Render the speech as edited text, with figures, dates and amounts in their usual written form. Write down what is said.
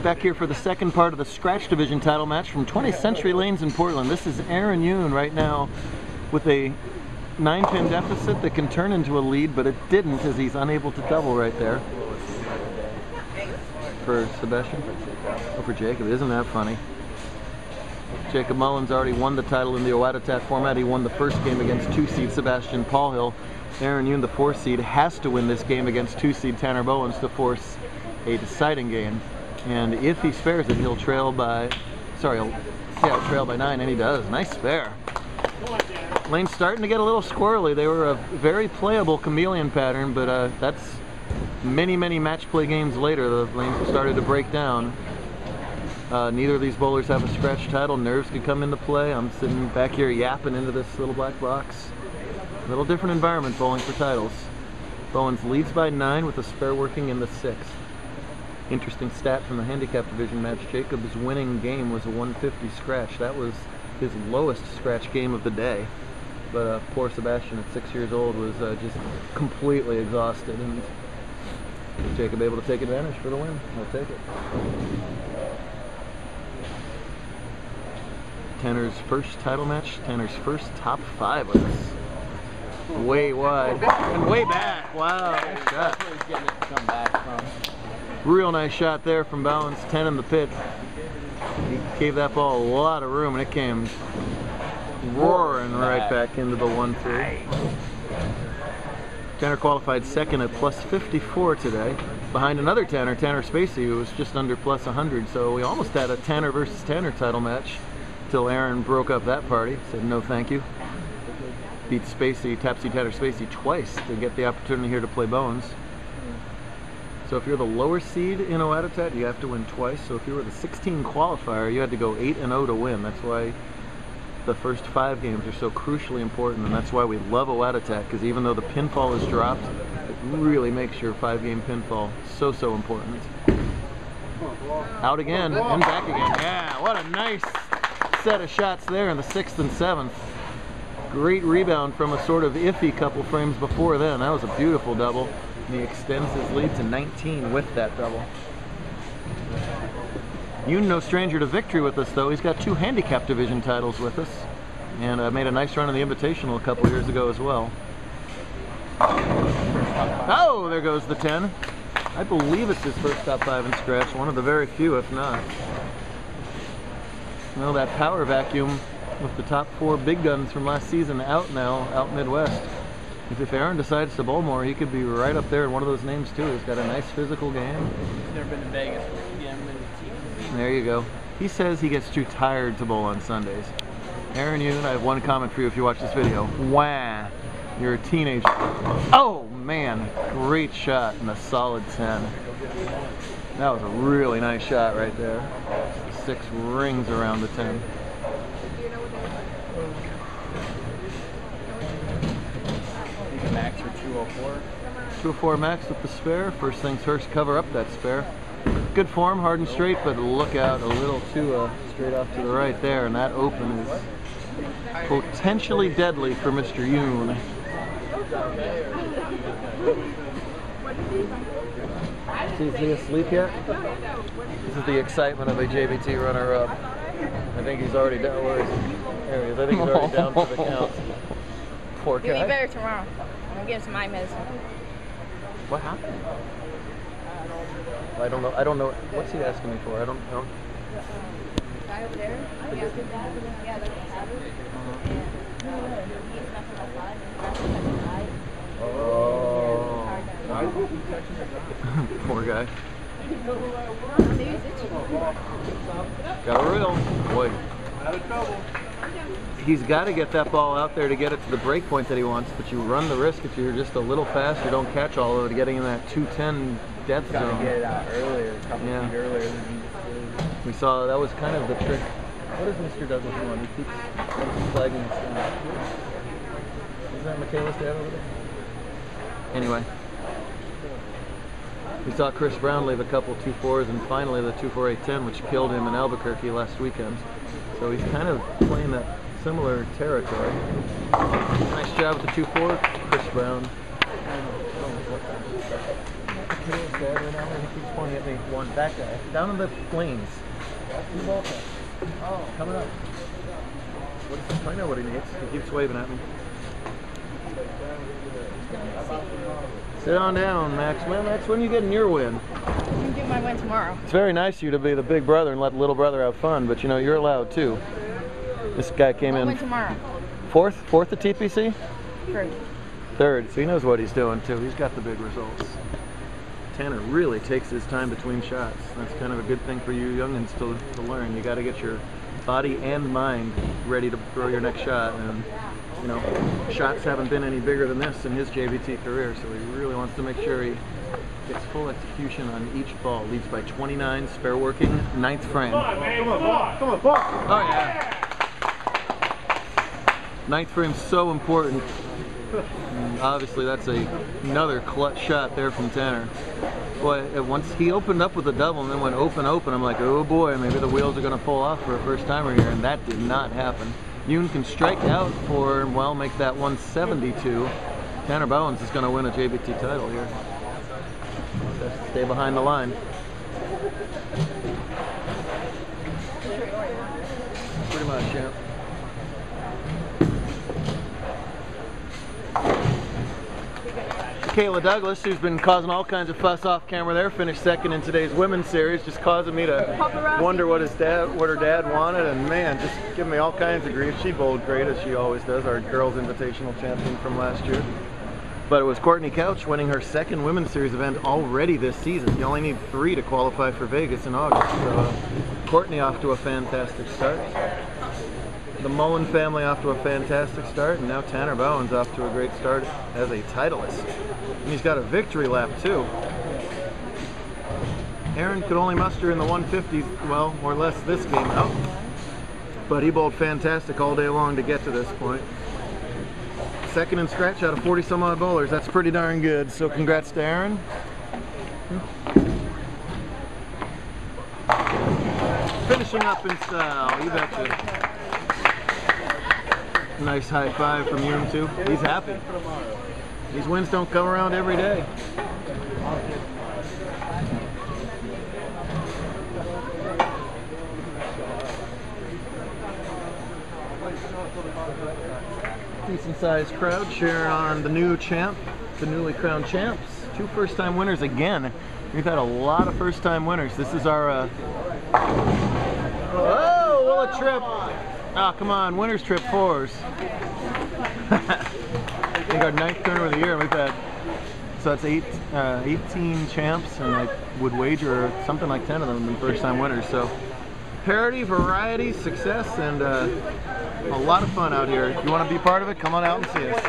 Back here for the second part of the Scratch Division title match from 20th Century Lanes in Portland. This is Yoon right now with a 9-pin deficit that can turn into a lead, but it didn't as he's unable to double right there. For Sebastian? Oh, for Jacob. Isn't that funny? Jacob Mullins already won the title in the Owattatat format. He won the first game against 2-seed Sebastian Paulhill. Yoon, the 4-seed, has to win this game against 2-seed Tanner Bouwens to force a deciding game. And if he spares it, he'll trail by, he'll trail by 9, and he does. Nice spare. Lane's starting to get a little squirrely. They were a very playable chameleon pattern, but that's many match play games later. The lanes started to break down. Neither of these bowlers have a scratch title. Nerves could come into play. I'm sitting back here yapping into this little black box. A little different environment bowling for titles. Bouwens leads by 9 with a spare working in the 6th. Interesting stat from the handicap division match. Jacob's winning game was a 150 scratch. That was his lowest scratch game of the day. But poor Sebastian at 6 years old was just completely exhausted. And was Jacob able to take advantage for the win? He'll take it. Tanner's first title match. Tanner's first top 5 with us. Way wide and way back. Wow, nice shot. Real nice shot there from Bouwens. 10 in the pit. He gave that ball a lot of room, and it came roaring right back into the 1-3. Tanner qualified second at plus 54 today, behind another Tanner, Tanner Spacey, who was just under plus 100. So we almost had a Tanner versus Tanner title match till Aaron broke up that party. Said no, thank you. Beat Spacey, Tapsy Tanner Spacey twice to get the opportunity here to play Bouwens. So if you're the lower seed in Owattatat, you have to win twice. So if you were the 16 qualifier, you had to go 8-0 to win. That's why the first 5 games are so crucially important, and that's why we love Owattatat, because even though the pinfall is dropped, it really makes your 5-game pinfall so important. Out again and back again. Yeah, what a nice set of shots there in the 6th and 7th. Great rebound from a sort of iffy couple frames before then. That was a beautiful double. And he extends his lead to 19 with that double. Yoon, no stranger to victory with us, though. He's got 2 handicap division titles with us, and made a nice run in the Invitational a couple years ago as well. Oh, there goes the 10. I believe it's his first top 5 in scratch, one of the very few, if not. Well, that power vacuum with the top 4 big guns from last season out now, out Midwest. If Aaron decides to bowl more, he could be right up there in one of those names too. He's got a nice physical game. He's never been to Vegas. There you go. He says he gets too tired to bowl on Sundays. Yoon, I have one comment for you if you watch this video. Wah! You're a teenager. Oh man, great shot and a solid 10. That was a really nice shot right there. 6 rings around the 10. Max or 204? 204 max with the spare. First things first, cover up that spare. Good form, hard and straight, but look out a little too straight off to the right there, and that open is potentially deadly for Mr. Yoon. Is he asleep yet? This is the excitement of a JBT runner-up. I think he's already down. Where is he? There he is. I think he's already down for the count. Poor guy. You'll be better tomorrow. I'm gonna give him some eye medicine. What happened? I don't know. What's he asking me for? I don't know. Guy over there? Yeah, Oh. Poor guy. Got a reel. Boy. He's got to get that ball out there to get it to the break point that he wants, but you run the risk if you're just a little faster, don't catch all of it, getting in that 210 death zone. Got to get it out earlier, a couple feet earlier. We saw that was kind of the trick. What does Mr. Douglas want? He keeps flagging us down. Isn't that Michaela's dad over there? Anyway. We saw Chris Brown leave a couple 2-4s and finally the 2-4-8-10, which killed him in Albuquerque last weekend. So he's kind of playing that similar territory. Nice job with the 2-4, Chris Brown. Who's that right now? He keeps pointing at me. One, that guy. Down in the lanes. Oh, coming up. I know what he needs. He keeps waving at me. Sit on down, Max. Well, Max, when are you getting your win? I'm gonna get my win tomorrow. It's very nice of you to be the big brother and let the little brother have fun, but you know, you're allowed too. This guy came in Win tomorrow. fourth at TPC? Third. So he knows what he's doing too. He's got the big results. Tanner really takes his time between shots. That's kind of a good thing for you youngins to learn. You got to get your body and mind ready to throw your next shot. And you know, shots haven't been any bigger than this in his JBT career, so he really wants to make sure he gets full execution on each ball. Leads by 29, spare working, 9th frame. Come on, ball. Oh yeah. 9th frame's so important. And obviously that's another clutch shot there from Tanner. Boy, once he opened up with a double and then went open, I'm like, oh boy, maybe the wheels are going to fall off for a first timer here, and that did not happen. Yoon can strike out for, well, make that 172. Tanner Bouwens is going to win a JBT title here. Just stay behind the line. Pretty much, yeah. Kayla Douglas, who's been causing all kinds of fuss off camera there, finished second in today's women's series, just causing me to wonder what her dad wanted, and man, just giving me all kinds of grief. She bowled great, as she always does, our girls invitational champion from last year. But it was Courtney Couch winning her second women's series event already this season. You only need 3 to qualify for Vegas in August. So Courtney off to a fantastic start. The Mullen family off to a fantastic start, and now Tanner Bouwens off to a great start as a titleist. And he's got a victory lap too. Aaron could only muster in the 150s, well, more or less this game out. But he bowled fantastic all day long to get to this point. Second in scratch out of 40 some odd bowlers. That's pretty darn good. So congrats to Aaron. Finishing up in style, you betcha. Nice high five from Yoon too. He's happy. These wins don't come around every day. Decent sized crowd cheering on the new champ, the newly crowned champs. 2 first-time winners again. We've had a lot of first-time winners. This is our oh, well, a trip. Ah, oh, come on, winners trip 4s. I think our 9th turner of the year. We've had, so that's 18 champs, and I would wager something like 10 of them have been first-time winners. So parity, variety, success, and a lot of fun out here. If you want to be part of it, come on out and see us.